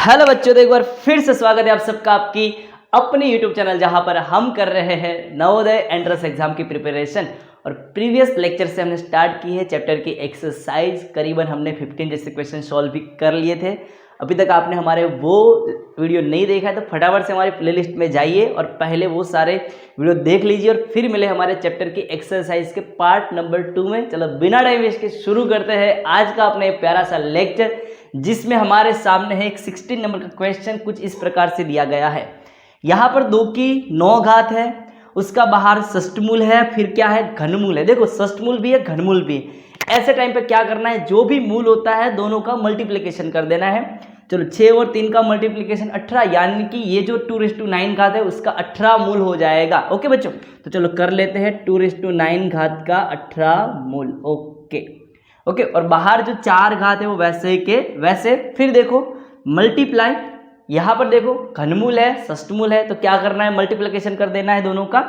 Hello बच्चों, तो एक बार फिर से स्वागत है आप सबका आपकी अपने YouTube चैनल जहां पर हम कर रहे हैं नवोदय एंट्रेंस एग्जाम की प्रिपरेशन। और प्रीवियस लेक्चर से हमने स्टार्ट की है चैप्टर की एक्सरसाइज। करीबन हमने 15 जैसे क्वेश्चन सॉल्व भी कर लिए थे। अभी तक आपने हमारे वो वीडियो नहीं देखा है तो फटाफट से हमारे प्लेलिस्ट में जाइए और पहले वो सारे वीडियो देख लीजिए और फिर मिले हमारे चैप्टर की एक्सरसाइज के पार्ट नंबर 2 में। चलो बिना टाइम वेस्ट के शुरू करते हैं आज का अपने प्यारा सा लेक्चर, जिसमें हमारे सामने है एक 16 नंबर का क्वेश्चन। कुछ इस प्रकार से दिया गया है, यहाँ पर 2 की 9 घात है, उसका बाहर षष्ठमूल है, फिर क्या है घनमूल है। देखो षष्ठमूल भी है घनमूल भी है। ऐसे टाइम पे क्या करना है, जो भी मूल होता है दोनों का मल्टीप्लिकेशन कर देना है। चलो 6 और 3 का मल्टीप्लिकेशन 18, यानी कि ये जो 2⁹ घात है उसका 18 मूल हो जाएगा। ओके बच्चों, तो चलो कर लेते हैं 2⁹ घात का 18 मूल। ओके और बाहर जो 4 घात है वो वैसे के वैसे। फिर देखो मल्टीप्लाई, यहाँ पर देखो घनमूल है षष्ठमूल है, तो क्या करना है मल्टीप्लिकेशन कर देना है दोनों का।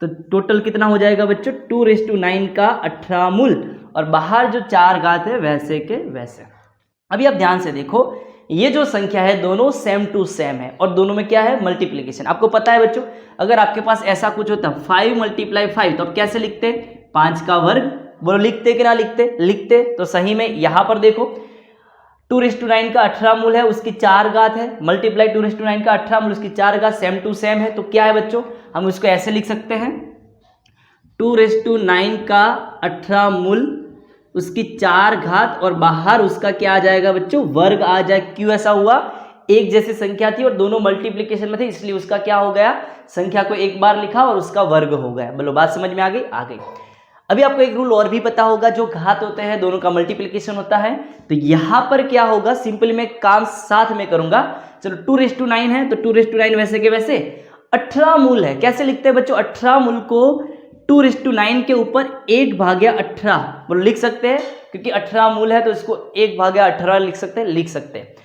तो टोटल कितना हो जाएगा बच्चों 2⁹ का 18 मूल, और बाहर जो 4 घात है वैसे के वैसे। अभी आप ध्यान से देखो, ये जो संख्या है दोनों सेम टू सेम है और दोनों में क्या है मल्टीप्लिकेशन। आपको पता है बच्चों, अगर आपके पास ऐसा कुछ होता 5 × 5 तो आप कैसे लिखते 5 का वर्ग। बोलो लिखते कि ना लिखते। तो सही में यहाँ पर देखो 2⁹ का 18 मूल है, उसकी 4 घात है, मल्टीप्लाई 2⁹ का 18 मूल उसकी 4 घात, सेम टू सेम है। तो क्या है बच्चों, हम उसको ऐसे लिख सकते हैं 2⁹ का 18 मूल उसकी 4 घात और बाहर उसका क्या आ जाएगा बच्चों वर्ग आ जाए। क्यों ऐसा हुआ, एक जैसी संख्या थी और दोनों मल्टीप्लिकेशन में थे, इसलिए उसका क्या हो गया, संख्या को एक बार लिखा और उसका वर्ग हो गया। बोलो बात समझ में आ गई। अभी आपको एक रूल और भी पता होगा, जो घात होते हैं दोनों का मल्टीप्लिकेशन होता है। तो यहां पर क्या होगा, सिंपली मैं काम साथ में करूंगा। चलो 2⁹ है तो 2⁹ वैसे के वैसे 18 मूल है। कैसे लिखते हैं बच्चों, 18 मूल को 2⁹ के ऊपर 1/18 बोलो लिख सकते हैं, क्योंकि 18 मूल है तो इसको 1/18 लिख सकते हैं।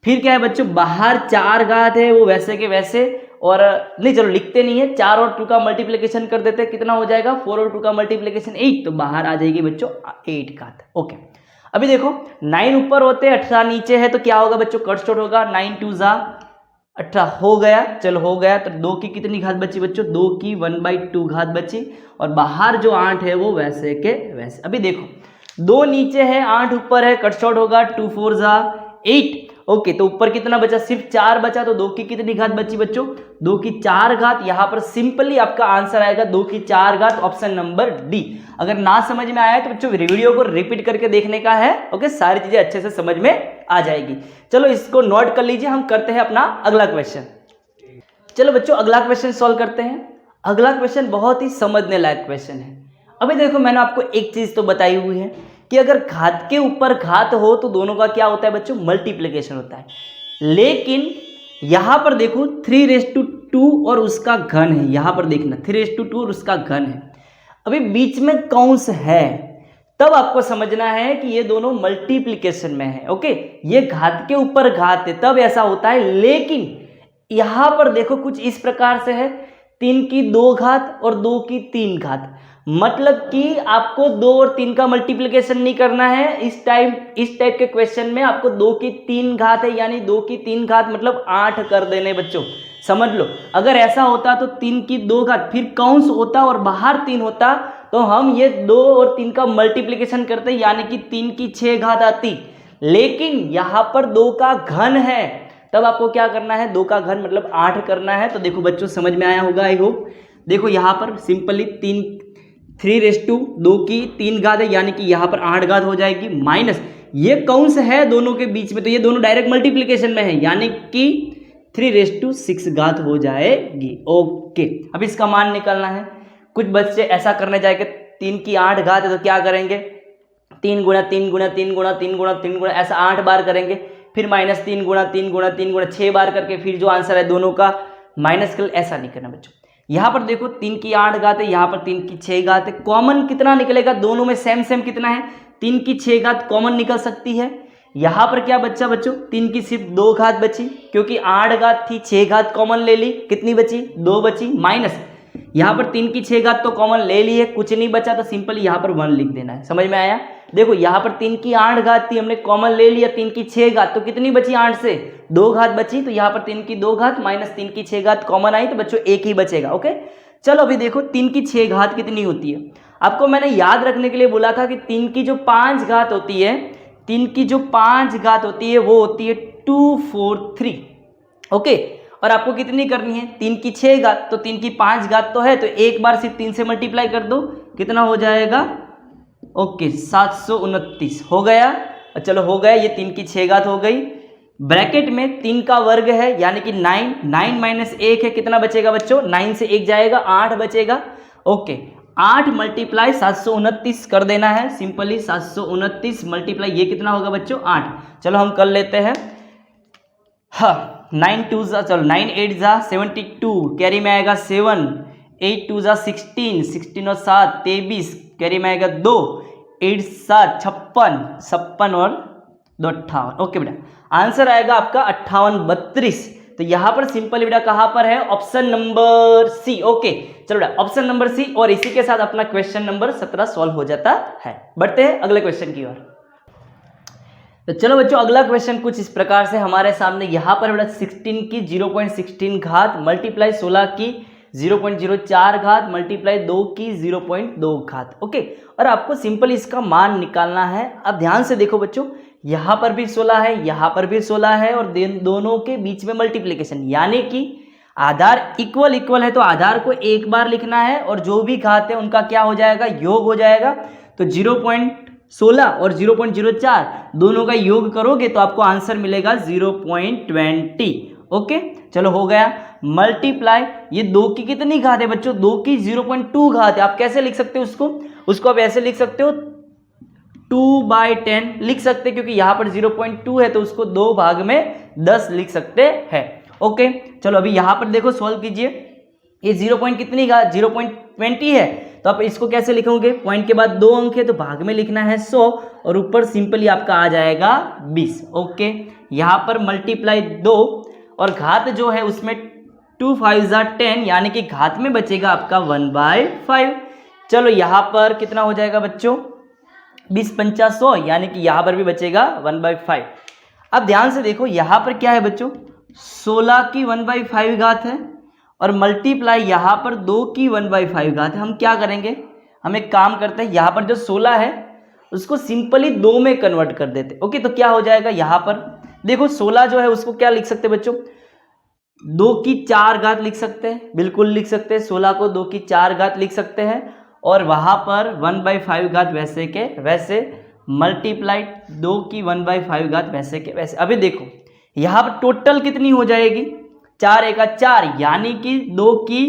फिर क्या है बच्चों, बाहर 4 घात है वो वैसे के वैसे, और नहीं चलो लिखते नहीं है, 4 और 2 का मल्टीप्लिकेशन कर देते हैं, कितना हो जाएगा 4 और 2 का मल्टीप्लिकेशन 8, तो बाहर आ जाएगी बच्चों 8 घात। ओके अभी देखो 9 ऊपर होते हैं 18 नीचे है, तो क्या होगा बच्चों कट शॉर्ट होगा, 9 2 18 हो गया। चलो हो गया, तो 2 की कितनी घात बची बच्चों, 2 की 1/2 घात बची, और बाहर जो 8 है वो वैसे के वैसे। अभी देखो 2 नीचे है 8 ऊपर है, कट शॉर्ट होगा 2 4 8। ओके तो ऊपर कितना बचा, सिर्फ 4 बचा, तो 2 की कितनी घात बची बच्चों, 2 की 4 घात। यहां पर सिंपली आपका आंसर आएगा 2 की 4 घात, ऑप्शन नंबर डी। अगर ना समझ में आया तो बच्चों वीडियो को रिपीट करके देखने का है। ओके सारी चीजें अच्छे से समझ में आ जाएगी। चलो इसको नोट कर लीजिए, हम करते हैं अपना अगला क्वेश्चन। चलो बच्चों अगला क्वेश्चन सॉल्व करते हैं। अगला क्वेश्चन बहुत ही समझने लायक क्वेश्चन है। अभी देखो मैंने आपको एक चीज तो बताई हुई है कि अगर घात के ऊपर घात हो तो दोनों का क्या होता है बच्चों मल्टीप्लिकेशन होता है। लेकिन यहां पर देखो 3⁵2 और उसका घन है, यहां पर देखना 3⁵2 और उसका घन है। अभी बीच में कौंस है, तब आपको समझना है कि ये दोनों मल्टीप्लिकेशन में है। ओके ये घात के ऊपर घात है तब ऐसा होता है, लेकिन यहां पर देखो कुछ इस प्रकार से है 3 की 2 घात और 2 की 3 घात, मतलब कि आपको 2 और 3 का मल्टीप्लिकेशन नहीं करना है। इस टाइप के क्वेश्चन में आपको 2 की 3 घात है, यानी 2 की 3 घात मतलब 8 कर देने बच्चों, समझ लो। अगर ऐसा होता तो 3 की 2 घात फिर कौंस होता और बाहर 3 होता, तो हम ये 2 और 3 का मल्टीप्लिकेशन करते, यानी कि 3 की 6 घात आती। लेकिन यहां पर 2 का घन है, तब आपको क्या करना है 2 का घन मतलब 8 करना है। तो देखो बच्चों समझ में आया होगा आई होप। देखो यहाँ पर सिंपली 3:2 की 3 घात है, यानी कि यहाँ पर 8 घात हो जाएगी, माइनस ये कौंस है दोनों के बीच में, तो ये दोनों डायरेक्ट मल्टीप्लिकेशन में है, यानी कि 3�6 घात हो जाएगी। ओके अब इसका मान निकालना है। कुछ बच्चे ऐसा करने जाएंगे 3 की 8 घात है तो क्या करेंगे 3 गुणा 3 गुणा 3 गुणा 3 गुणा 3 गुणा ऐसा 8 बार करेंगे, फिर -3 गुणा 3 गुणा 3 गुणा 6 बार करके फिर जो आंसर है दोनों का माइनस कर। ऐसा नहीं करना बच्चों। यहाँ पर देखो 3 की 8 घात है, यहाँ पर 3 की 6 घात है, कॉमन कितना निकलेगा, दोनों में सेम कितना है 3 की 6 घात कॉमन निकल सकती है। यहाँ पर क्या बच्चा बच्चों 3 की सिर्फ 2 घात बची, क्योंकि 8 घात थी 6 घात कॉमन ले ली, कितनी बची 2 बची, माइनस यहाँ पर 3 की 6 घात तो कॉमन ले ली है, कुछ नहीं बचा तो सिंपली यहाँ पर 1 लिख देना है। समझ में आया? देखो यहाँ पर 3 की 8 घात थी, हमने कॉमन ले लिया 3 की 6 घात, तो कितनी बची 8 से 2 घात बची, तो यहाँ पर 3 की 2 घात माइनस 3 की 6 घात कॉमन आई, तो बच्चों एक ही बचेगा। ओके, चलो अभी देखो 3 की 6 घात कितनी होती है। आपको मैंने याद रखने के लिए बोला था कि 3 की जो 5 घात होती है, 3 की जो 5 घात होती है वो होती है 243। ओके, और आपको कितनी करनी है 3 की 6 घात, तो 3 की 5 घात तो है, तो एक बार सिर्फ 3 से मल्टीप्लाई कर दो, कितना हो जाएगा? ओके 729 हो गया। चलो हो गया, ये 3 की 6 घात हो गई। ब्रैकेट में 3 का वर्ग है यानी कि 9 माइनस 1 है, कितना बचेगा बच्चों? 9 से 1 जाएगा, 8 बचेगा। ओके, 8 मल्टीप्लाई 729 कर देना है सिंपली। 729 मल्टीप्लाई ये कितना होगा बच्चों? 8। चलो हम कर लेते हैं। हाँ, 9 2 जा, चलो 9 8 जा 72, कैरी में आएगा 7, 8 2 जा 16, 16 और 7 23, कैरी में आएगा 2, 8 7 56, 56 और 2 58। ओके बेटा, आंसर आएगा आपका 58 32। तो यहाँ पर सिंपल बेटा कहाँ पर है? Option number C. ओके, चलो बेटा ऑप्शन नंबर सी, और इसी के साथ अपना क्वेश्चन नंबर 17 सॉल्व हो जाता है। बढ़ते हैं अगले क्वेश्चन की ओर। तो चलो बच्चों, अगला क्वेश्चन कुछ इस प्रकार से हमारे सामने यहाँ पर बेटा 16 की 0.16 घात मल्टीप्लाई 16 की 0.04 घात मल्टीप्लाई 2 की 0.2 घात। ओके, और आपको सिंपल इसका मान निकालना है। अब ध्यान से देखो बच्चों, यहाँ पर भी 16 है, यहाँ पर भी 16 है, और दोनों के बीच में मल्टीप्लिकेशन, यानी कि आधार इक्वल इक्वल है तो आधार को एक बार लिखना है, और जो भी घात है उनका क्या हो जाएगा? योग हो जाएगा। तो 0.16 और 0.04 दोनों का योग करोगे तो आपको आंसर मिलेगा 0.20। ओके, चलो हो गया। मल्टीप्लाई ये 2 की कितनी घात है बच्चों? 2 की 0.2 घात है। आप कैसे लिख सकते हो उसको आप ऐसे लिख सकते हो, 2/10 लिख सकते हैं, क्योंकि यहाँ पर 0.2 है तो उसको 2 भाग में 10 लिख सकते हैं। ओके, चलो अभी यहाँ पर देखो सॉल्व कीजिए। ये 0. कितनी घात? 0.20 है, तो आप इसको कैसे लिखोगे? पॉइंट के बाद 2 अंक है तो भाग में लिखना है 100, और ऊपर सिंपली आपका आ जाएगा 20। ओके, यहाँ पर मल्टीप्लाई 2 और घात जो है उसमें 2 5 जा 10, यानी कि घात में बचेगा आपका 1/5। चलो यहाँ पर कितना हो जाएगा बच्चों? 20 5 100, यानी कि यहाँ पर भी बचेगा 1/5। अब ध्यान से देखो, यहाँ पर क्या है बच्चों? 16 की 1/5 घात है, और मल्टीप्लाई यहाँ पर 2 की 1/5 घात है। हम क्या करेंगे? हम एक काम करते हैं, यहाँ पर जो 16 है उसको सिंपली 2 में कन्वर्ट कर देते। ओके, तो क्या हो जाएगा? यहाँ पर देखो 16 जो है उसको क्या लिख सकते हैं बच्चों? 2 की 4 घात लिख सकते हैं, बिल्कुल लिख सकते हैं। 16 को 2 की 4 घात लिख सकते हैं, और वहाँ पर 1/5 घात वैसे के वैसे, मल्टीप्लाई 2 की 1/5 घात वैसे के वैसे। अभी देखो यहाँ पर टोटल कितनी हो जाएगी? 4 एका 4, यानी कि 2 की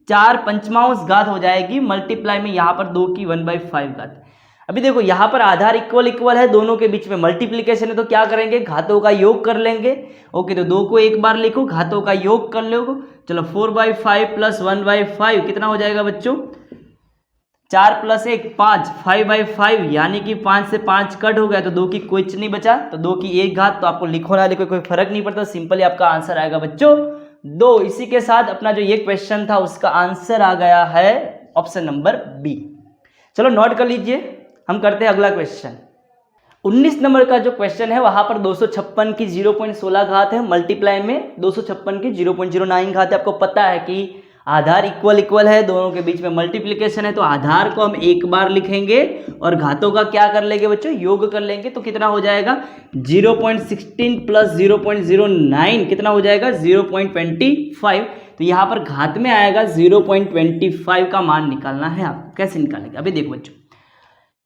4 पंचमांश घात हो जाएगी, मल्टीप्लाई में यहाँ पर 2 की 1/5 घात। अभी देखो यहाँ पर आधार इक्वल इक्वल है, दोनों के बीच में मल्टीप्लिकेशन है, तो क्या करेंगे? घातों का योग कर लेंगे। ओके, तो 2 को एक बार लिखो, घातों का योग कर लो। चलो 4/5 प्लस 1/5 कितना हो जाएगा बच्चों? 4 प्लस 1 5, 5/5, यानी कि 5 से 5 कट हो गया, तो 2 की कुछ नहीं बचा, तो 2 की 1 घात। तो आपको लिखो ना लिखो कोई फर्क नहीं पड़ता, सिंपली आपका आंसर आएगा बच्चों 2। इसी के साथ अपना जो ये क्वेश्चन था उसका आंसर आ गया है ऑप्शन नंबर बी। चलो नोट कर लीजिए, हम करते हैं अगला क्वेश्चन। 19 नंबर का जो क्वेश्चन है वहां पर 256 की 0.16 घात है, मल्टीप्लाई में 256 की 0.09 घात है। आपको पता है कि आधार इक्वल इक्वल है, दोनों के बीच में मल्टीप्लिकेशन है, तो आधार को हम एक बार लिखेंगे और घातों का क्या कर लेंगे बच्चों? योग कर लेंगे। तो कितना हो जाएगा? 0.16 प्लस 0.09 कितना हो जाएगा? 0.25। तो यहाँ पर घात में आएगा 0.25 का मान निकालना है। आप कैसे निकालेंगे? अभी देखो बच्चों,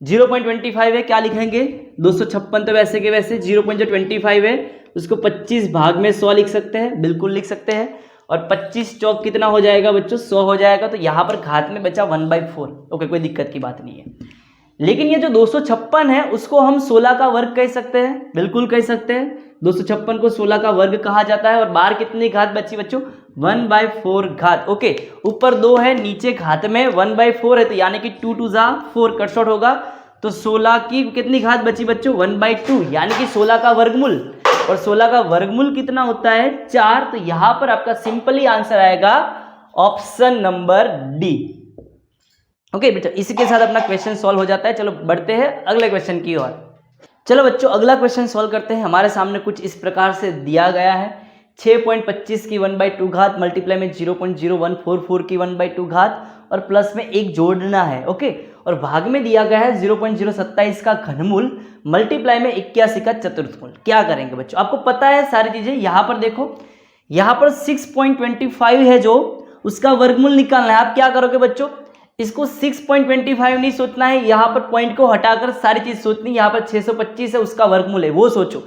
0.25 है, क्या लिखेंगे? 256 तो वैसे के वैसे 0.25 है उसको 25 भाग में 100 लिख सकते हैं, बिल्कुल लिख सकते हैं। और 25 चौक कितना हो जाएगा बच्चों? 100 हो जाएगा। तो यहाँ पर घात में बचा 1/4। ओके, कोई दिक्कत की बात नहीं है। लेकिन ये जो 256 है उसको हम 16 का वर्ग कह सकते हैं, बिल्कुल कह सकते हैं। 256 को 16 का वर्ग कहा जाता है। और बाहर कितनी घात बची बच्चों? 1/4 घात। ओके, ऊपर 2 है, नीचे घात में 1/4 है, तो यानी कि 2 2 जा 4 कट शॉर्ट होगा। तो 16 की कितनी घात बची बच्चों? 1/2, यानी कि 16 का वर्गमूल। और 16 का वर्गमूल कितना होता है? 4। तो यहाँ पर आपका सिंपली आंसर आएगा ऑप्शन नंबर डी। ओके बेटा, इसी के साथ अपना क्वेश्चन सॉल्व हो जाता है। चलो बढ़ते हैं अगले क्वेश्चन की ओर। चलो बच्चों अगला क्वेश्चन सॉल्व करते हैं। हमारे सामने कुछ इस प्रकार से दिया गया है 6.25 की 1/2 घात मल्टीप्लाई में 0.0144 की 1/2 घात और प्लस में एक जोड़ना है। ओके, और भाग में दिया गया है 0.027 का घनमूल मल्टीप्लाई में 81 का चतुर्थमूल। क्या करेंगे बच्चों, आपको पता है सारी चीजें। यहाँ पर देखो, यहाँ पर 6.25 है जो, उसका वर्गमूल निकालना है। आप क्या करोगे बच्चों, इसको 6.25 नहीं सोचना है, यहाँ पर पॉइंट को हटाकर सारी चीज सोचनी। यहाँ पर 625 है, उसका वर्गमूल है, वो सोचो।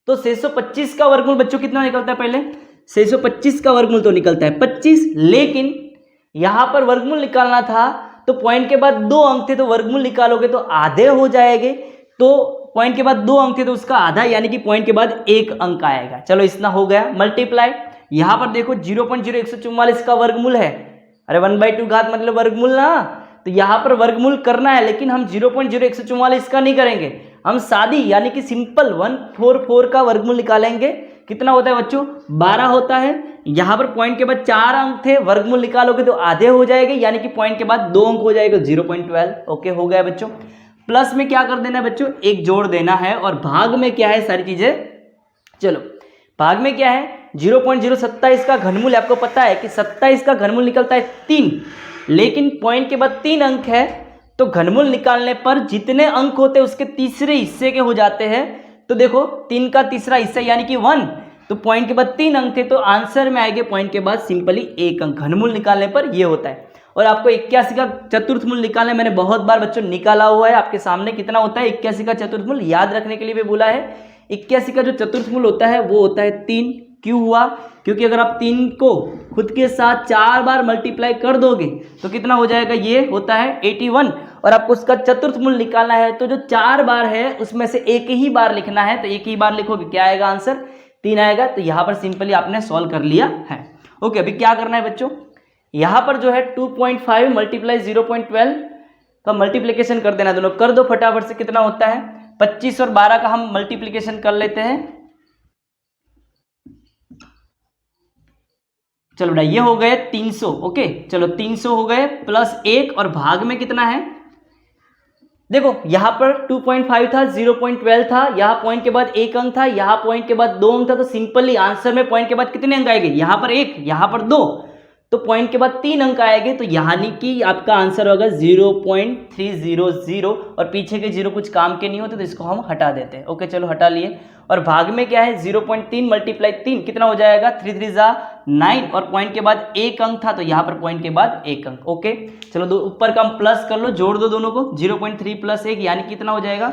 तो 625 का वर्गमूल बच्चों कितना निकलता है, पहले 625 का वर्गमूल तो निकलता है 25, लेकिन यहाँ पर वर्गमूल निकालना था तो पॉइंट के बाद 2 अंक थे, तो वर्गमूल निकालोगे तो आधे हो जाएंगे। तो पॉइंट के बाद 2 अंक थे तो उसका आधा, यानी कि पॉइंट के बाद 1 अंक आएगा। चलो इतना हो गया। मल्टीप्लाई, यहाँ पर देखो 0.0144 का वर्गमूल है। अरे 1/2 घात मतलब वर्गमूल ना, तो यहाँ पर वर्गमूल करना है, लेकिन हम 0.0144 का नहीं करेंगे, हम सादी यानी कि सिंपल 144 का वर्गमूल निकालेंगे। कितना होता है बच्चों, 12 होता है। यहाँ पर पॉइंट के बाद 4 अंक थे, वर्गमूल निकालोगे तो आधे हो जाएंगे, यानी कि पॉइंट के बाद 2 अंक हो जाएगा 0.12। ओके, हो गया बच्चों। प्लस में क्या कर देना है बच्चों, एक जोड़ देना है, और भाग में क्या है सारी चीजें। चलो भाग में क्या है, 0.027 का घनमूल। आपको पता है कि 27 का घनमूल निकलता है 3, लेकिन पॉइंट के बाद 3 अंक है, तो घनमूल निकालने पर जितने अंक होते हैं उसके तीसरे हिस्से के हो जाते हैं। तो देखो 3 का तीसरा हिस्सा यानी कि 1, तो पॉइंट के बाद 3 अंक थे, तो आंसर में आएंगे पॉइंट के बाद सिंपली 1 अंक। घनमूल निकालने पर ये होता है। और आपको 81 का चतुर्थमूल निकालना, मैंने बहुत बार बच्चों निकाला हुआ है आपके सामने। कितना होता है 81 का चतुर्थमूल, याद रखने के लिए भी बोला है। 81 का जो चतुर्थमूल होता है वो होता है 3। क्यों हुआ, क्योंकि अगर आप 3 को खुद के साथ 4 बार मल्टीप्लाई कर दोगे तो कितना हो जाएगा, ये होता है 81। और आपको उसका चतुर्थमूल निकालना है, तो जो 4 बार है उसमें से एक ही बार लिखना है, तो एक ही बार लिखोगे, क्या आएगा आंसर, 3 आएगा। तो यहाँ पर सिंपली आपने सॉल्व कर लिया है। ओके, अभी क्या करना है बच्चों, यहाँ पर जो है 2.5 मल्टीप्लाई 0.12 का मल्टीप्लीकेशन कर देना। दोनों कर दो फटाफट से। कितना होता है, 25 और 12 का हम मल्टीप्लीकेशन कर लेते हैं। चलो बेटा, ये हो गए 300। ओके, चलो 300 हो गए, प्लस 1, और भाग में कितना है, देखो यहाँ पर 2.5 था, 0.12 था, यहाँ पॉइंट के बाद 1 अंक था, यहाँ पॉइंट के बाद 2 अंक था, तो सिंपली आंसर में पॉइंट के बाद कितने अंक आएंगे, यहाँ पर 1, यहाँ पर 2, तो पॉइंट के बाद 3 अंक आएंगे। तो यानी कि आपका आंसर होगा 0.300, और पीछे के 0 कुछ काम के नहीं होते, तो इसको हम हटा देते हैं। ओके, चलो हटा लिए। और भाग में क्या है, 0.3 मल्टीप्लाई 3 कितना हो जाएगा, 3 3 जा 9, और पॉइंट के बाद 1 अंक था, तो यहाँ पर पॉइंट के बाद 1 अंक। ओके, चलो दो ऊपर का हम प्लस कर लो, जोड़ दो दोनों को, 0.3 प्लस 1 यानी कितना हो जाएगा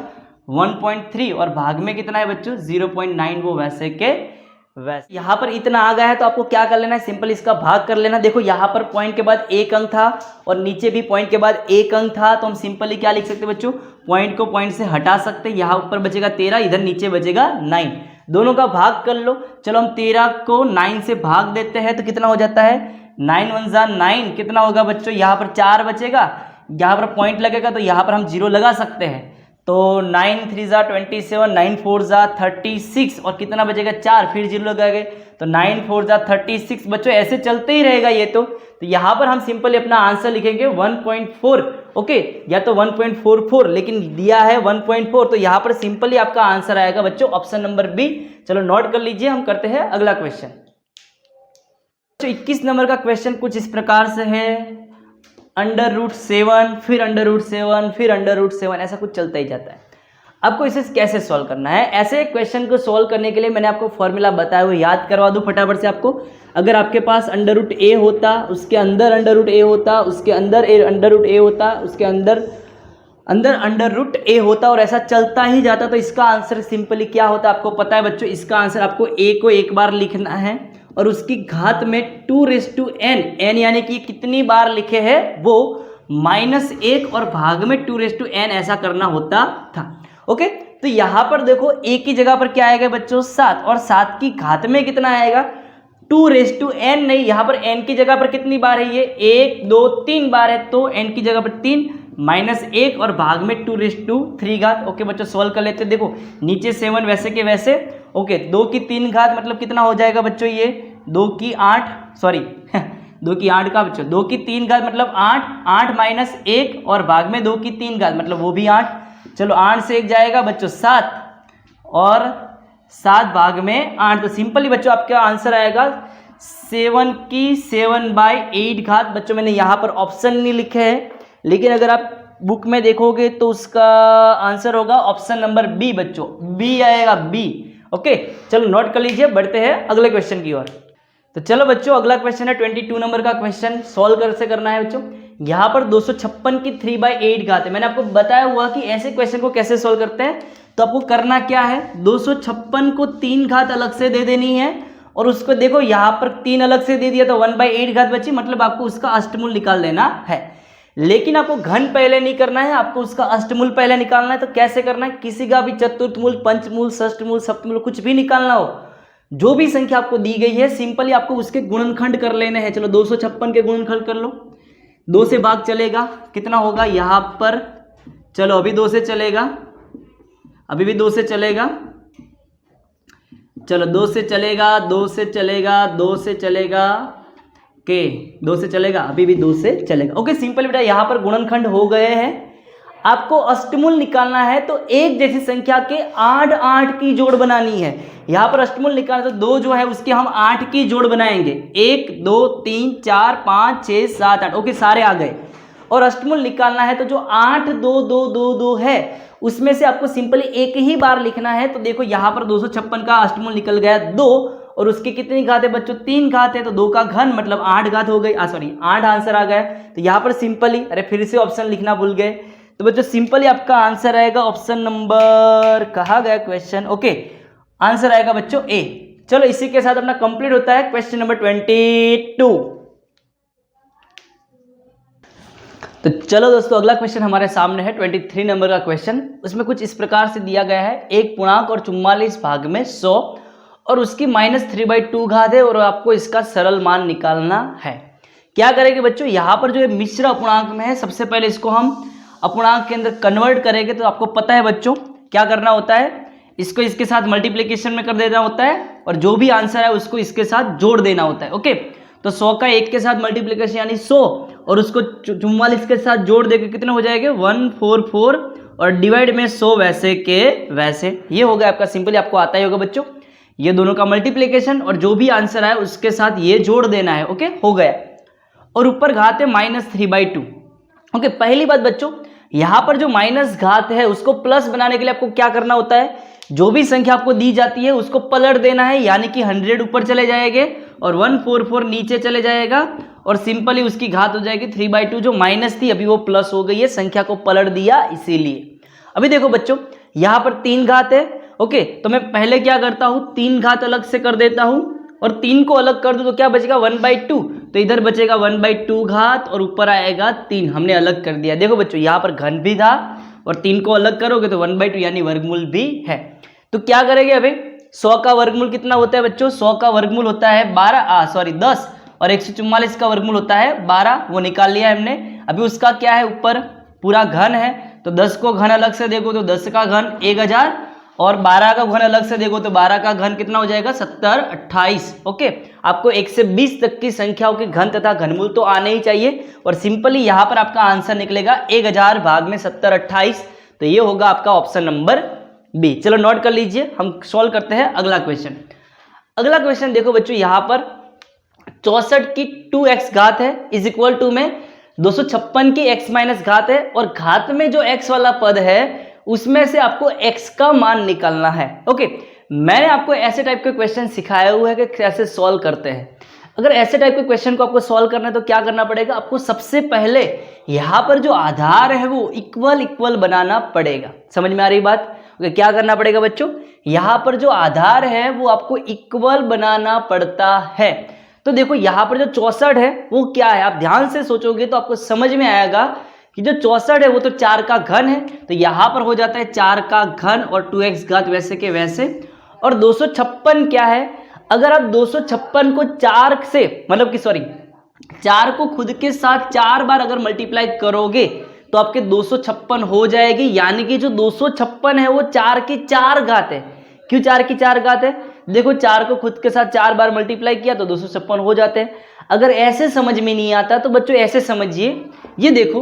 1.3, और भाग में कितना है बच्चों 0.9, वो वैसे के वैसे। यहाँ पर इतना आ गया है, तो आपको क्या कर लेना है, सिंपल इसका भाग कर लेना। देखो यहाँ पर पॉइंट के बाद 1 अंक था, और नीचे भी पॉइंट के बाद 1 अंक था, तो हम सिंपली क्या लिख सकते हैं बच्चों, पॉइंट को पॉइंट से हटा सकते हैं। यहाँ ऊपर बचेगा 13, इधर नीचे बचेगा 9, दोनों का भाग कर लो। चलो हम 13 को 9 से भाग देते हैं, तो कितना हो जाता है, 9 1 जा 9, कितना होगा बच्चों, यहाँ पर 4 बचेगा, यहाँ पर पॉइंट लगेगा, तो यहाँ पर हम 0 लगा सकते हैं। तो 9 3 जा 27, 9 4 जा 36, और कितना बचेगा 4, फिर 0 लगाएंगे, तो 9 4 जा 36। बच्चों ऐसे चलते ही रहेगा ये, तो यहाँ पर हम सिंपली अपना आंसर लिखेंगे 1.4। ओके, या तो 1.44, लेकिन दिया है 1.4, तो यहाँ पर सिंपली आपका आंसर आएगा बच्चों ऑप्शन नंबर बी। चलो नोट कर लीजिए, हम करते हैं अगला क्वेश्चन। 21 नंबर का क्वेश्चन कुछ इस प्रकार से है, √7, फिर √7, फिर √7, ऐसा कुछ चलता ही जाता है। आपको इसे कैसे सॉल्व करना है, ऐसे क्वेश्चन को सॉल्व करने के लिए मैंने आपको फॉर्मूला बताया हुआ, याद करवा दूं फटाफट से आपको। अगर आपके पास √a होता, उसके अंदर √a होता, उसके अंदर √a होता, उसके अंदर √a होता, और ऐसा चलता ही जाता, तो इसका आंसर सिंपली क्या होता, आपको पता है बच्चों। इसका आंसर आपको a को एक बार लिखना है, और उसकी घात में 2n, n यानी कि कितनी बार लिखे हैं वो -1, और भाग में 2n, ऐसा करना होता था। ओके, तो यहां पर देखो a की जगह पर क्या आएगा बच्चों 7, और 7 की घात में कितना आएगा 2n, नहीं, यहाँ पर n की जगह पर कितनी बार है, ये 1 2 3 बार है, तो n की जगह पर 3 -1, और भाग में 2³ घात। ओके बच्चों, सॉल्व कर लेते हैं। देखो नीचे 7 वैसे के वैसे। ओके, 2 की 3 घात मतलब कितना हो जाएगा बच्चों, ये 2 की 8, सॉरी 2 की 8 का बच्चों 2 की 3 घात मतलब 8, 8 माइनस 1 और भाग में 2 की 3 घात मतलब वो भी 8। चलो 8 से 1 जाएगा बच्चों 7 और 7 भाग में 8, तो सिंपली बच्चों आपका आंसर आएगा 7 की 7/8 घात। बच्चों मैंने यहाँ पर ऑप्शन नहीं लिखे हैं, लेकिन अगर आप बुक में देखोगे तो उसका आंसर होगा ऑप्शन नंबर बी बच्चों, बी आएगा बी। ओके चलो नोट कर लीजिए, बढ़ते हैं अगले क्वेश्चन की ओर। तो चलो बच्चों अगला क्वेश्चन है 22 नंबर का क्वेश्चन, सॉल्व कैसे करना है बच्चों। यहाँ पर 256 की 3/8 घात है। मैंने आपको बताया हुआ कि ऐसे क्वेश्चन को कैसे सॉल्व करते हैं। तो आपको करना क्या है, 256 को 3 घात अलग से दे देनी है और उसको देखो यहाँ पर 3 अलग से दे दिया तो 1/8 घात बची, मतलब आपको उसका अष्टमूल निकाल देना है। लेकिन आपको घन पहले नहीं करना है, आपको उसका अष्टमूल पहले निकालना है। तो कैसे करना है, किसी का भी चतुर्थमूल, पंचमूल, षष्ठमूल, सप्तमूल कुछ भी निकालना हो, जो भी संख्या आपको दी गई है सिंपली आपको उसके गुणनखंड कर लेने हैं। चलो 256 के गुणनखंड कर लो, 2 से भाग चलेगा कितना होगा यहाँ पर, चलो अभी 2 से चलेगा, अभी भी 2 से चलेगा, चलो 2 से चलेगा, 2 से चलेगा, 2 से चलेगा के 2 से चलेगा, अभी भी 2 से चलेगा। ओके सिंपल बेटा यहाँ पर गुणनखंड हो गए हैं। आपको अष्टमूल निकालना है तो एक जैसी संख्या के 8 8 की जोड़ बनानी है। यहाँ पर अष्टमूल निकालना तो 2 जो है उसके हम 8 की जोड़ बनाएंगे, 1 2 3 4 5 6 7 8। ओके सारे आ गए। और अष्टमूल निकालना है तो जो 8 2 2 2 2 है उसमें से आपको सिंपली एक ही बार लिखना है। तो देखो यहाँ पर 256 का अष्टमूल निकल गया 2 और उसकी कितनी घात है बच्चों, 3 घात है, तो 2 का घन मतलब 8 घात हो गई, सॉरी 8 आंसर आ गया। तो यहाँ पर सिंपली, अरे फिर से ऑप्शन लिखना भूल गए, तो बच्चों सिंपली आपका आंसर आएगा ऑप्शन नंबर, कहा गया क्वेश्चन, ओके आंसर आएगा बच्चों ए। चलो इसी के साथ अपना कंप्लीट होता है क्वेश्चन नंबर 22। तो चलो दोस्तों अगला क्वेश्चन हमारे सामने है 23 नंबर का क्वेश्चन। उसमें कुछ इस प्रकार से दिया गया है, एक पूर्णांक और 44 भाग में 100 और उसकी -3/2 घात है और आपको इसका सरल मान निकालना है। क्या करेंगे बच्चों, यहाँ पर जो है मिश्र अपूर्णांक में है, सबसे पहले इसको हम अपूर्णांक के अंदर कन्वर्ट करेंगे। तो आपको पता है बच्चों क्या करना होता है, इसको इसके साथ मल्टीप्लिकेशन में कर देना होता है और जो भी आंसर है उसको इसके साथ जोड़ देना होता है। ओके तो 100 का 1 के साथ मल्टीप्लिकेशन यानी 100 और उसको 44 के साथ जोड़ देके कितने हो जाएंगे 144 और डिवाइड में 100 वैसे के वैसे। ये हो गया आपका, सिंपली आपको आता ही होगा बच्चों, ये दोनों का मल्टीप्लिकेशन और जो भी आंसर आए उसके साथ ये जोड़ देना है। ओके हो गया। और ऊपर घात है -3/2। ओके पहली बात बच्चों, यहाँ पर जो माइनस घात है उसको प्लस बनाने के लिए आपको क्या करना होता है, जो भी संख्या आपको दी जाती है उसको पलट देना है, यानी कि 100 ऊपर चले जाएंगे और 144 नीचे चले जाएगा और सिंपली उसकी घात हो जाएगी 3/2। जो माइनस थी अभी वो प्लस हो गई है, संख्या को पलट दिया इसीलिए। अभी देखो बच्चों यहाँ पर 3 घात है। ओके तो मैं पहले क्या करता हूँ, 3 घात अलग से कर देता हूँ और 3 को अलग कर दूँ तो क्या बचेगा 1/2, तो इधर बचेगा 1/2 घात और ऊपर आएगा 3, हमने अलग कर दिया। देखो बच्चों यहाँ पर घन भी था और 3 को अलग करोगे तो 1/2 यानी वर्गमूल भी है। तो क्या करेंगे अभी, 100 का वर्गमूल कितना होता है बच्चों, 100 का वर्गमूल होता है 10 और 144 का वर्गमूल होता है 12, वो निकाल लिया हमने। अभी उसका क्या है, ऊपर पूरा घन है तो 10 को घन अलग से देखो तो 10 का घन 1000 और 12 का घन अलग से देखो तो 12 का घन कितना हो जाएगा 70 28। ओके आपको 1 से 20 तक की संख्याओं के घन तथा घनमूल तो आने ही चाहिए और सिंपली यहाँ पर आपका आंसर निकलेगा 1000 भाग में 70 28। तो ये होगा आपका ऑप्शन नंबर बी। चलो नोट कर लीजिए, हम सॉल्व करते हैं अगला क्वेश्चन। अगला क्वेश्चन देखो बच्चों, यहाँ पर 64 की 2x घात है इज इक्वल टू में 256 की x माइनस घात है और घात में जो x वाला पद है उसमें से आपको x का मान निकालना है। ओके मैंने आपको ऐसे टाइप के क्वेश्चन सिखाया हुआ है कि कैसे सॉल्व करते हैं। अगर ऐसे टाइप के क्वेश्चन को आपको सॉल्व करना है तो क्या करना पड़ेगा, आपको सबसे पहले यहाँ पर जो आधार है वो इक्वल बनाना पड़ेगा। समझ में आ रही बात? क्या करना पड़ेगा बच्चों, यहाँ पर जो आधार है वो आपको इक्वल बनाना पड़ता है। तो देखो यहाँ पर जो 64 है वो क्या है, आप ध्यान से सोचोगे तो आपको समझ में आएगा कि जो 64 है वो तो 4 का घन है, तो यहाँ पर हो जाता है 4 का घन और 2x घात वैसे के वैसे। और 256 क्या है, अगर आप 256 को 4 से मतलब कि 4 को खुद के साथ 4 बार अगर मल्टीप्लाई करोगे तो आपके 256 हो जाएगी, यानी कि जो 256 है वो 4 की 4 घात है। क्यों 4 की 4 घात है, देखो 4 को खुद के साथ 4 बार मल्टीप्लाई किया तो 256 हो जाते हैं। अगर ऐसे समझ में नहीं आता तो बच्चों ऐसे समझिए, ये देखो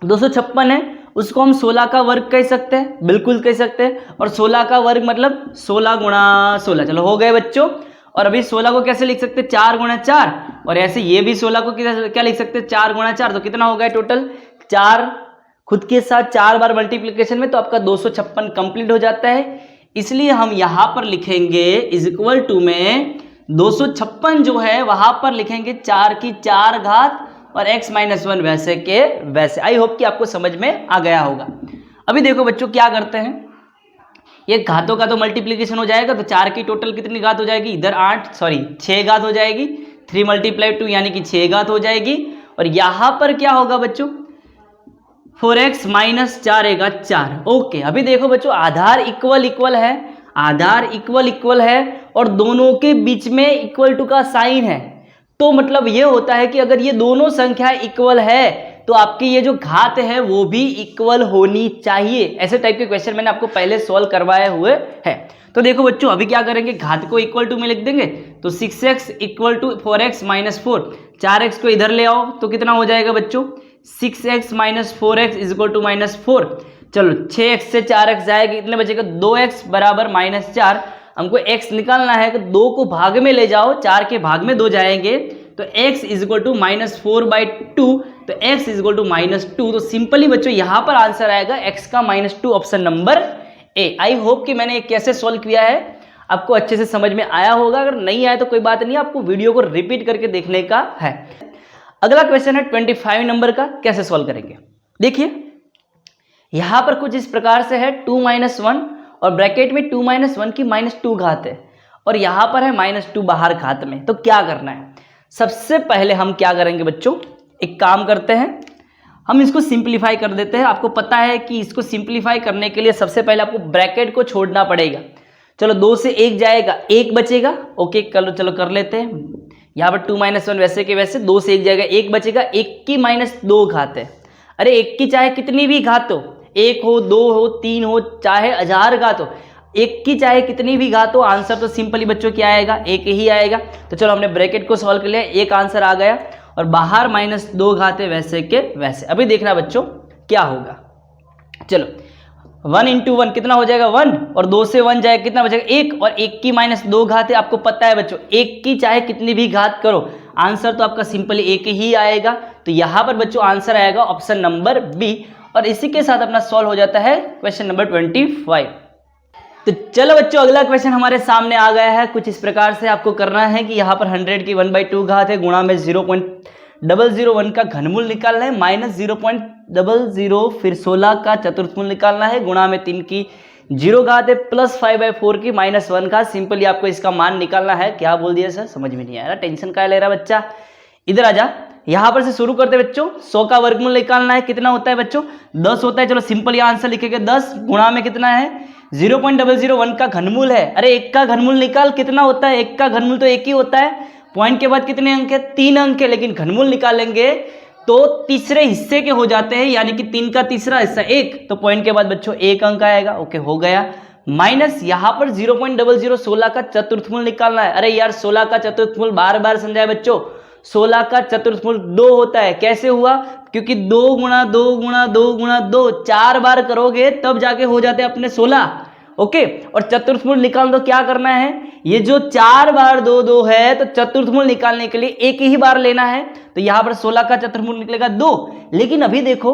256 है, उसको हम 16 का वर्ग कह सकते हैं, बिल्कुल कह सकते हैं। और 16 का वर्ग मतलब 16 गुणा 16, चलो हो गए बच्चों। और अभी 16 को कैसे लिख सकते हैं, 4 गुणा 4। और ऐसे ये भी 16 को क्या लिख सकते हैं, 4 गुणा 4। तो कितना हो गया टोटल, 4 खुद के साथ 4 बार मल्टीप्लिकेशन में, तो आपका 256 कंप्लीट हो जाता है। इसलिए हम यहां पर लिखेंगे इज इक्वल टू में 256 जो है वहां पर लिखेंगे 4 की 4 घात और x माइनस 1 वैसे के वैसे। आई होप कि आपको समझ में आ गया होगा। अभी देखो बच्चों क्या करते हैं, ये घातों का तो मल्टीप्लिकेशन हो जाएगा, तो 4 की टोटल कितनी घात हो जाएगी, इधर 6 घात हो जाएगी, 3 मल्टीप्लाई 2 यानी कि 6 घात हो जाएगी। और यहां पर क्या होगा बच्चों, 4x माइनस 4 आएगा 4। ओके, अभी देखो बच्चों आधार इक्वल है, आधार इक्वल है और दोनों के बीच में इक्वल टू का साइन है। तो मतलब ये होता है कि अगर ये दोनों संख्या इक्वल है तो आपकी ये जो घात है वो भी इक्वल होनी चाहिए। ऐसे टाइप के क्वेश्चन मैंने आपको पहले सॉल्व करवाए हुए हैं। तो देखो बच्चों अभी क्या करेंगे, घात को इक्वल टू में लिख देंगे, तो 6x equal to 4x minus 4, 4x को इधर ले आओ तो कितना हो जाएगा बच्चों, 6x minus 4x is equal to minus 4। चलो 6x से 4x जाएगा, कितने बचेगा, 2x बराबर माइनस 4। हमको x निकालना है, तो 2 को भाग में ले जाओ, 4 के भाग में 2 जाएंगे, तो x is equal to minus 4/2, तो x is equal to minus 2। तो सिंपली बच्चों यहां पर आंसर आएगा x का -2, option number A. I hope कि मैंने ये कैसे सॉल्व किया है आपको अच्छे से समझ में आया होगा। अगर नहीं आया तो कोई बात नहीं, आपको वीडियो को रिपीट करके देखने का है। अगला क्वेश्चन है 25 नंबर का, कैसे सॉल्व करेंगे। देखिए यहां पर कुछ इस प्रकार से है, 2 - 1 और ब्रैकेट में 2 - 1 की -2 घात है, और यहां पर है -2 बाहर घात में। तो क्या करना है, सबसे पहले हम क्या करेंगे बच्चों, एक काम करते हैं, हम इसको सिंप्लीफाई कर देते हैं। आपको पता है कि इसको सिंप्लीफाई करने के लिए सबसे पहले आपको ब्रैकेट को छोड़ना पड़ेगा। चलो 2 से 1 जाएगा, 1 बचेगा। ओके चलो कर लेते हैं। यहाँ पर 2 - 1 वैसे के वैसे, 2 से 1 जाएगा, 1 बचेगा, 1 की -2 घात है। अरे 1 की चाहे कितनी भी घात हो, 1 हो 2 हो 3 हो चाहे 1000 घात हो, 1 की चाहे कितनी भी घात हो, आंसर तो सिंपली बच्चों क्या आएगा, 1 ही आएगा। तो चलो हमने ब्रैकेट को सॉल्व कर लिया, एक आंसर आ गया, और बाहर -2 घात है वैसे के वैसे। अभी देखना बच्चों क्या होगा, चलो 1 × 1 कितना हो जाएगा, 1, और 2 से 1 जाएगा, कितना बचेगा, 1, और 1 की -2 घात है। आपको पता है बच्चों 1 की चाहे कितनी भी घात करो, आंसर तो आपका सिंपली 1 ही आएगा। तो यहां पर बच्चों आंसर आएगा ऑप्शन नंबर बी। और इसी के साथ अपना सॉल्व हो जाता है क्वेश्चन नंबर 25। तो चलो बच्चों अगला क्वेश्चन हमारे सामने आ गया है। कुछ इस प्रकार से आपको करना है कि यहाँ पर 100 की 1/2 घात है, गुणा में 0.001 का घनमूल निकालना है, -0.00, फिर 16 का चतुर्थमूल निकालना है, गुणा में 3 की 0 घात है, प्लस 5/4 की -1 का। सिंपली आपको इसका मान निकालना है। क्या बोल दिया सर, समझ में नहीं आया, टेंशन क्या ले रहा बच्चा, इधर आ जा। यहां पर से शुरू करते बच्चों, 100 का वर्गमूल निकालना है, कितना होता है बच्चों, 10 होता है। चलो सिंपल ये आंसर लिखेंगे, 10 गुणा में कितना है, 0.001 का घनमूल है। अरे 1 का घनमूल निकाल, कितना होता है, 1 का घनमूल तो 1 ही होता है। पॉइंट के बाद कितने अंक है, 3 अंक है, लेकिन घनमूल निकालेंगे तो तीसरे हिस्से के हो जाते हैं, यानी कि 3 का तीसरा हिस्सा 1, तो पॉइंट के बाद बच्चों 1 अंक आएगा। ओके हो गया। माइनस यहां पर 0.00 16 का चतुर्थमूल निकालना है। अरे यार 16 का चतुर्थमूल बार बार समझाए बच्चों, 16 का चतुर्थमूल 2 होता है। कैसे हुआ, क्योंकि 2 × 2 × 2 × 2 4 बार करोगे तब जाके हो जाते हैं अपने 16। ओके, और चतुर्थमूल निकाल दो, क्या करना है, ये जो 4 बार 2 2 है, तो चतुर्थमूल निकालने के लिए एक ही बार लेना है। तो यहां पर 16 का चतुर्थमूल निकलेगा 2। लेकिन अभी देखो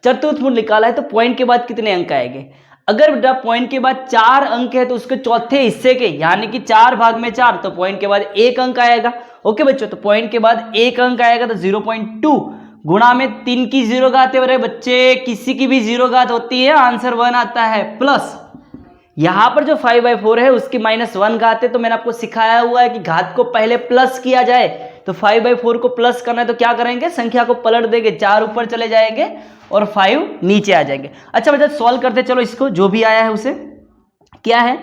चतुर्थमूल निकाला है तो पॉइंट के बाद कितने अंक आएंगे। अगर बेटा पॉइंट के बाद 4 अंक है तो उसके चौथे हिस्से के, यानी कि 4 भाग में 4, तो पॉइंट के बाद 1 अंक आएगा। ओके बच्चों, तो पॉइंट के बाद 1 अंक आएगा, तो 0.2 गुणा में 3 की 0 घात है। बच्चे किसी की भी 0 घात होती है, आंसर 1 आता है। प्लस यहां पर जो 5/4 है उसकी -1 घात है। तो मैंने आपको सिखाया हुआ है कि घात को पहले प्लस किया जाए, तो 5/4 को प्लस करना है तो क्या करेंगे, संख्या को पलट देंगे, 4 ऊपर चले जाएंगे और 5 नीचे आ जाएंगे। अच्छा बच्चा सॉल्व करते चलो इसको, जो भी आया है उसे। क्या है,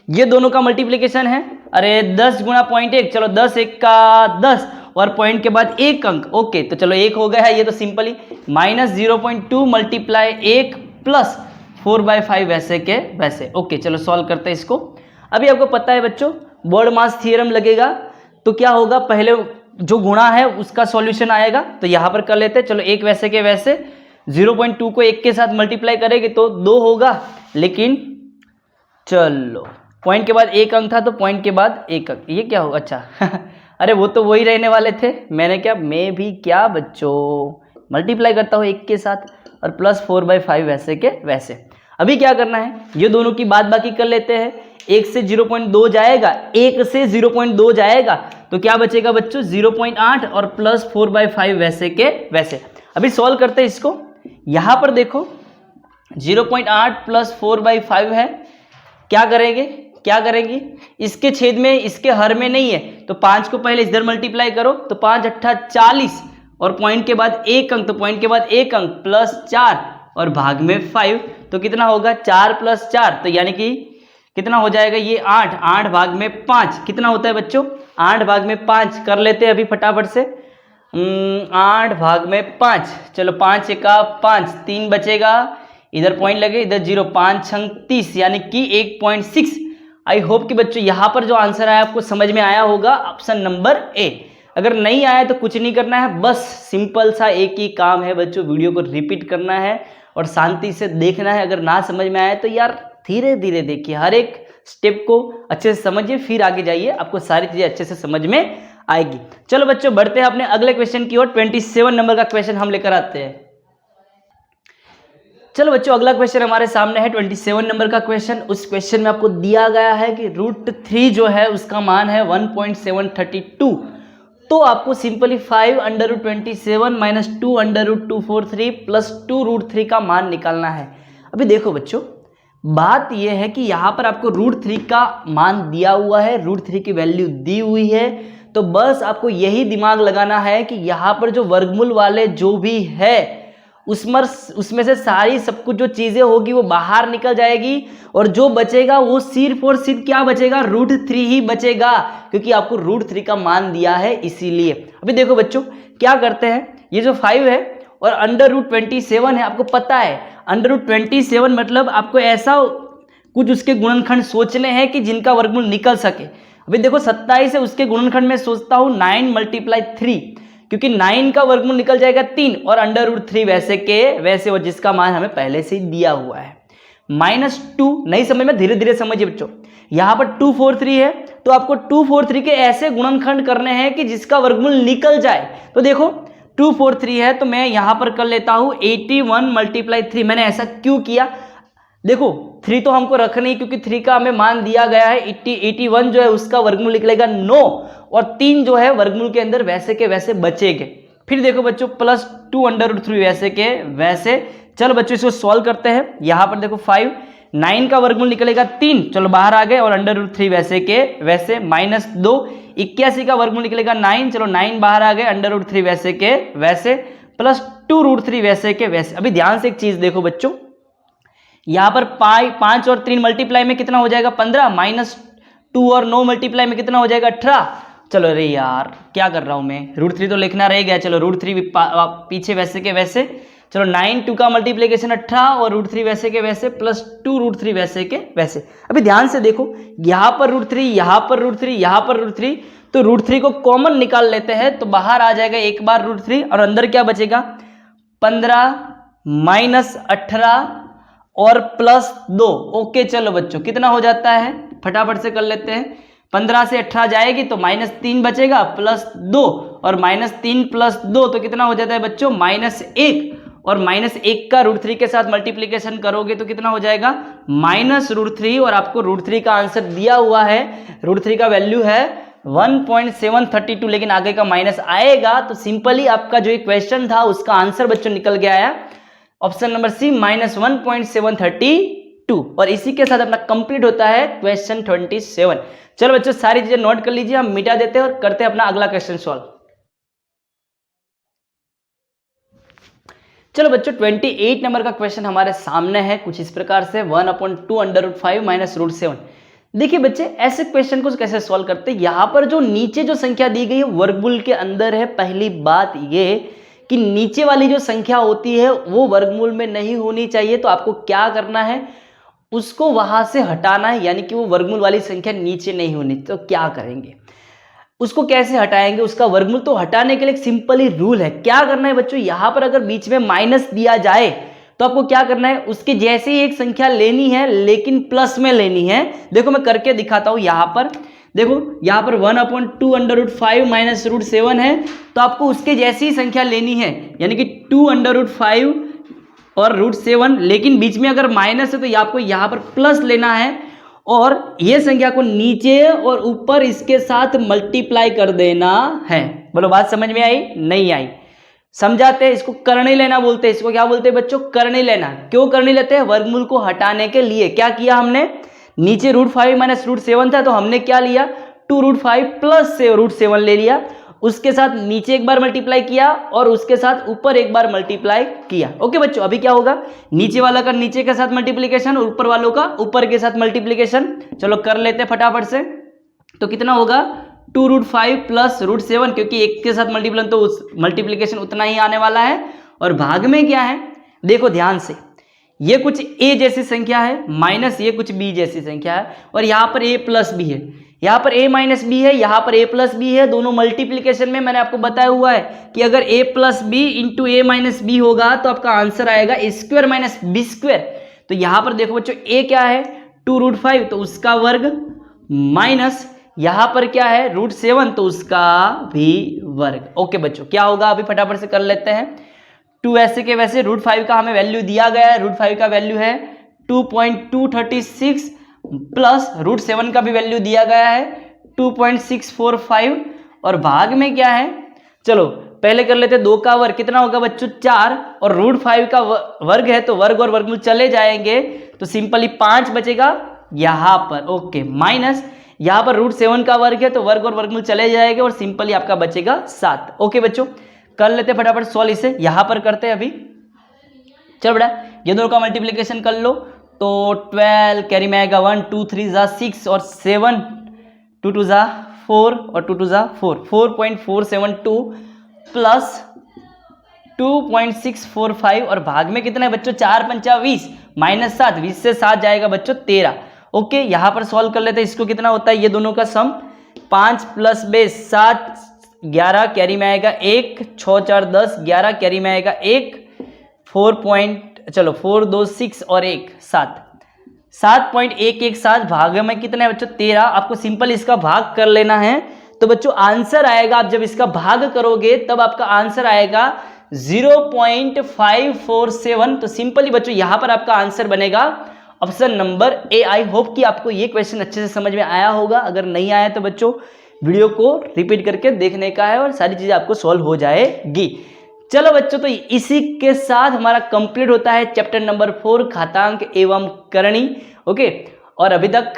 ये दोनों का मल्टीप्लिकेशन है। अरे 10 × 0.1, चलो 10 1 का 10, और पॉइंट के बाद 1 अंक। ओके, तो चलो 1 हो गया है, ये तो सिंपली -0.2 × 1 प्लस 4/5 वैसे के वैसे। ओके चलो सॉल्व करते हैं इसको। अभी आपको पता है बच्चों बॉड मास थ्योरम लगेगा, तो क्या होगा, पहले जो गुणा है उसका सॉल्यूशन आएगा, तो यहाँ पर कर लेते हैं। चलो एक वैसे के वैसे 0.2 को 1 के साथ मल्टीप्लाई करेंगे तो 2 होगा, लेकिन चलो पॉइंट के बाद एक अंक था तो पॉइंट के बाद एक अंक, ये क्या होगा, अच्छा अरे वो तो वही रहने वाले थे, मैं भी क्या बच्चों मल्टीप्लाई करता हूँ 1 के साथ और प्लस 4/5 वैसे के वैसे। अभी क्या करना है, ये दोनों की बात बाकी कर लेते हैं। 1 से 0.2 जाएगा, 1 से 0.2 जाएगा तो क्या बचेगा बच्चों 0.8 और प्लस 4/5 वैसे के वैसे। अभी सॉल्व करते हैं इसको। यहाँ पर देखो 0.8 प्लस 4/5 है, क्या करेंगे इसके छेद में, इसके हर में नहीं है, तो 5 को पहले इधर मल्टीप्लाई करो तो 5 अट्ठा 40 और पॉइंट के बाद एक अंक, तो पॉइंट के बाद एक अंक प्लस 4 और भाग में 5, तो कितना होगा 4 + 4, तो यानी कि कितना हो जाएगा ये 8, 8 भाग में 5 कितना होता है बच्चों, 8 भाग में 5 कर लेते हैं अभी फटाफट से। 8 भाग में 5, चलो 5 एका 5, 3 बचेगा, इधर पॉइंट लगे, इधर 0, 5 छंग 30 यानी कि 1.6। आई होप कि बच्चों यहाँ पर जो आंसर आया आपको समझ में आया होगा, ऑप्शन नंबर ए। अगर नहीं आया तो कुछ नहीं करना है, बस सिंपल सा एक ही काम है बच्चों, वीडियो को रिपीट करना है और शांति से देखना है। अगर ना समझ में आए तो यार धीरे धीरे देखिए, हर एक स्टेप को अच्छे से समझिए, फिर आगे जाइए, आपको सारी चीज़ें अच्छे से समझ में आएगी। चलो बच्चों बढ़ते हैं अपने अगले क्वेश्चन की ओर। 27 नंबर का क्वेश्चन हम लेकर आते हैं। चलो बच्चों अगला क्वेश्चन हमारे सामने है 27 नंबर का क्वेश्चन। उस क्वेश्चन में आपको दिया गया है कि √3 जो है उसका मान है 1.732, तो आपको सिंपली 5√27 माइनस 2√243 प्लस 2√3 का मान निकालना है। अभी देखो बच्चों बात यह है कि यहाँ पर आपको √3 का मान दिया हुआ है, √3 की वैल्यू दी हुई है, तो बस आपको यही दिमाग लगाना है कि यहाँ पर जो वर्गमूल वाले जो भी है उसमें से सारी सब कुछ जो चीज़ें होगी वो बाहर निकल जाएगी और जो बचेगा वो सिर्फ और सिर्फ क्या बचेगा, √3 ही बचेगा, क्योंकि आपको √3 का मान दिया है इसीलिए। अभी देखो बच्चों क्या करते हैं, ये जो 5 है और √27 है, आपको पता है √27 मतलब आपको ऐसा कुछ उसके गुणनखंड सोचने हैं कि जिनका वर्गमूल निकल सके। अभी देखो 27 है, उसके गुणनखंड में सोचता हूँ 9 × 3, क्योंकि 9 का वर्गमूल निकल जाएगा 3 और √3 वैसे के वैसे, और जिसका मान हमें पहले से ही दिया हुआ है। -2 नहीं समझ में, धीरे धीरे समझिए बच्चों। यहाँ पर 243 है तो आपको 243 के ऐसे गुणनखंड करने हैं कि जिसका वर्गमूल निकल जाए। तो देखो 243 है तो मैं यहाँ पर कर लेता हूँ 81 × 3। मैंने ऐसा क्यों किया, देखो 3 तो हमको रखना ही, क्योंकि 3 का हमें मान दिया गया है 81 जो है उसका वर्गमूल निकलेगा 9 और 3 जो है वर्गमूल के अंदर वैसे के वैसे बचेंगे। फिर देखो बच्चों प्लस 2√3 वैसे के वैसे। चलो बच्चों इसको सॉल्व करते हैं। यहाँ पर देखो 5, 9 का वर्गमूल निकलेगा 3, चलो बाहर आ गए, और √3 वैसे के वैसे, -2, 81 का वर्गमूल निकलेगा 9, चलो 9 बाहर आ गए, √3 वैसे के वैसे, प्लस 2√3 वैसे के वैसे। अभी ध्यान से एक चीज देखो बच्चों, यहाँ पर 5 और 3 मल्टीप्लाई में कितना हो जाएगा 15, -2 और 9 मल्टीप्लाई में कितना हो जाएगा 18। चलो अरे यार क्या कर रहा हूँ मैं, √3 तो लिखना रह गया, चलो √3 पीछे वैसे के वैसे, चलो 9 2 का मल्टीप्लिकेशन 18 और √3 वैसे के वैसे प्लस 2√3 वैसे के वैसे। अभी ध्यान से देखो यहाँ पर √3, यहाँ पर √3, यहाँ पर √3, तो √3 को कॉमन निकाल लेते हैं तो बाहर आ जाएगा एक बार √3 और अंदर क्या बचेगा 15 -18 और +2। ओके चलो बच्चों कितना हो जाता है फटाफट से कर लेते हैं। 15 से 18 जाएगी तो -3 बचेगा, +2 और -3 + 2 तो कितना हो जाता है बच्चों -1, और -1 का √3 के साथ मल्टीप्लिकेशन करोगे तो कितना हो जाएगा -√3, और आपको √3 का आंसर दिया हुआ है, √3 का वैल्यू है 1.732, लेकिन आगे का माइनस आएगा तो सिंपली आपका जो क्वेश्चन था उसका आंसर बच्चों निकल के आया ऑप्शन नंबर सी -1.732। और इसी के साथ अपना कंप्लीट होता है क्वेश्चन 27। चलो बच्चों सारी चीजें नोट कर लीजिए, हम मिटा देते हैं और करते हैं अपना अगला क्वेश्चन सॉल्व। चलो बच्चों 28 नंबर का क्वेश्चन हमारे सामने है कुछ इस प्रकार से, 1/2 √5 -√7। देखिए बच्चे ऐसे क्वेश्चन को कैसे सॉल्व करते हैं, यहाँ पर जो नीचे जो संख्या दी गई है वर्गमूल के अंदर है। पहली बात ये कि नीचे वाली जो संख्या होती है वो वर्गमूल में नहीं होनी चाहिए, तो आपको क्या करना है उसको वहां से हटाना है, यानी कि वो वर्गमूल वाली संख्या नीचे नहीं होनी। तो क्या करेंगे, उसको कैसे हटाएंगे? उसका वर्गमूल तो हटाने के लिए एक सिंपल ही रूल है। क्या करना है बच्चों, यहां पर अगर बीच में माइनस दिया जाए तो आपको क्या करना है, उसके जैसे ही एक संख्या लेनी है लेकिन प्लस में लेनी है। देखो मैं करके दिखाता हूं। यहां पर देखो, यहां पर 1/2 माइनस √7 है, तो आपको उसके जैसी ही संख्या लेनी है, यानी कि 2/5 और √7, लेकिन बीच में अगर माइनस है तो आपको यहां पर प्लस लेना है और ये संख्या को नीचे और ऊपर इसके साथ मल्टीप्लाई कर देना है। बोलो बात समझ में आई? नहीं आई? समझाते हैं, इसको करनी लेना बोलते हैं। इसको क्या बोलते हैं बच्चों? करनी लेना। क्यों करनी लेते हैं? वर्गमूल को हटाने के लिए। क्या किया हमने, नीचे √5 माइनस √7 था, तो हमने क्या लिया, 2√5 प्लस से √7 ले लिया, उसके साथ नीचे एक बार मल्टीप्लाई किया और उसके साथ ऊपर एक बार मल्टीप्लाई किया। ओके बच्चों, अभी क्या होगा, नीचे वाला का नीचे के साथ मल्टीप्लीकेशन और ऊपर वालों का ऊपर के साथ मल्टीप्लीकेशन। चलो कर लेते हैं फटाफट से। तो कितना होगा, 2√5 प्लस √7, क्योंकि एक के साथ मल्टीप्लन तो उस मल्टीप्लीकेशन उतना ही आने वाला है। और भाग में क्या है, देखो ध्यान से, ये कुछ a जैसी संख्या है माइनस ये कुछ b जैसी संख्या है, और यहाँ पर a प्लस b है, यहाँ पर a माइनस b है, यहाँ पर a प्लस b है। दोनों मल्टीप्लीकेशन में मैंने आपको बताया हुआ है कि अगर a plus b into a minus b होगा तो आपका आंसर आएगा a² माइनस b²। तो यहाँ पर देखो बच्चों, a क्या है, 2√5 तो उसका वर्ग, माइनस यहां पर क्या है, √7 तो उसका भी वर्ग। ओके बच्चों, क्या होगा अभी फटाफट से कर लेते हैं। 2 ऐसे के वैसे, √5 का हमें वैल्यू दिया गया है, √5 का वैल्यू है 2.236 प्लस √7 का भी वैल्यू दिया गया है 2.645, और भाग में क्या है, चलो पहले कर लेते हैं 2 का वर्ग, कितना होगा बच्चों 4, और √5 का वर्ग है तो वर्ग और वर्गमूल चले जाएंगे, तो सिंपली 5 बचेगा यहां पर। ओके, माइनस यहां पर √7 का वर्ग है तो वर्ग और वर्गमूल चले जाएंगे और सिंपली आपका बचेगा 7। ओके बच्चों, कर लेते फटाफट सॉल्व इसे। यहां पर करते हैं अभी, चल बेटा ये दोनों का मल्टीप्लीकेशन कर लो। तो 12 कैरी में आएगा 1, 2 3 जा 6 और 7, 2 2 जा 4 और 2 2 जा 4, 4.472 प्लस 2.645, और भाग में कितना है बच्चों, 4 पंचा 20 माइनस 7, 20 से 7 जाएगा बच्चों 13। ओके, यहां पर सॉल्व कर लेते हैं, इसको कितना होता है ये दोनों का सम, 5 प्लस बेस 7, 11 कैरी में आएगा 1, 6 4 10, 11 कैरी में आएगा 1, 4 2 6 और 1 7, 7.117, भाग में कितना है बच्चों 13। आपको सिंपल इसका भाग कर लेना है, तो बच्चों आंसर आएगा, आप जब इसका भाग करोगे तब आपका आंसर आएगा 0.547। तो सिंपली बच्चों यहां पर आपका आंसर बनेगा option number A. I hope कि आपको ये क्वेश्चन अच्छे से समझ में आया होगा। अगर नहीं आया तो बच्चों वीडियो को रिपीट करके देखने का है और सारी चीजें आपको सॉल्व हो जाएगी। चलो बच्चों, तो इसी के साथ हमारा कंप्लीट होता है चैप्टर नंबर 4 घातांक एवं करणी। ओके, और अभी तक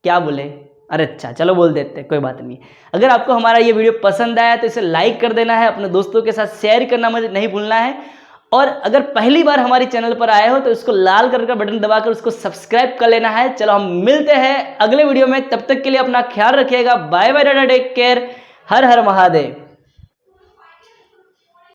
क्या बोले, अरे अच्छा चलो बोल देते हैं, कोई बात नहीं। अगर आपको हमारा ये वीडियो पसंद आया तो इसे लाइक कर देना है, अपने दोस्तों के साथ शेयर करना मुझे नहीं भूलना है, और अगर पहली बार हमारे चैनल पर आए हो तो इसको लाल कलर का बटन दबाकर उसको सब्सक्राइब कर लेना है। चलो हम मिलते हैं अगले वीडियो में, तब तक के लिए अपना ख्याल रखिएगा। Bye bye, tata, take care, Har Har Mahadev.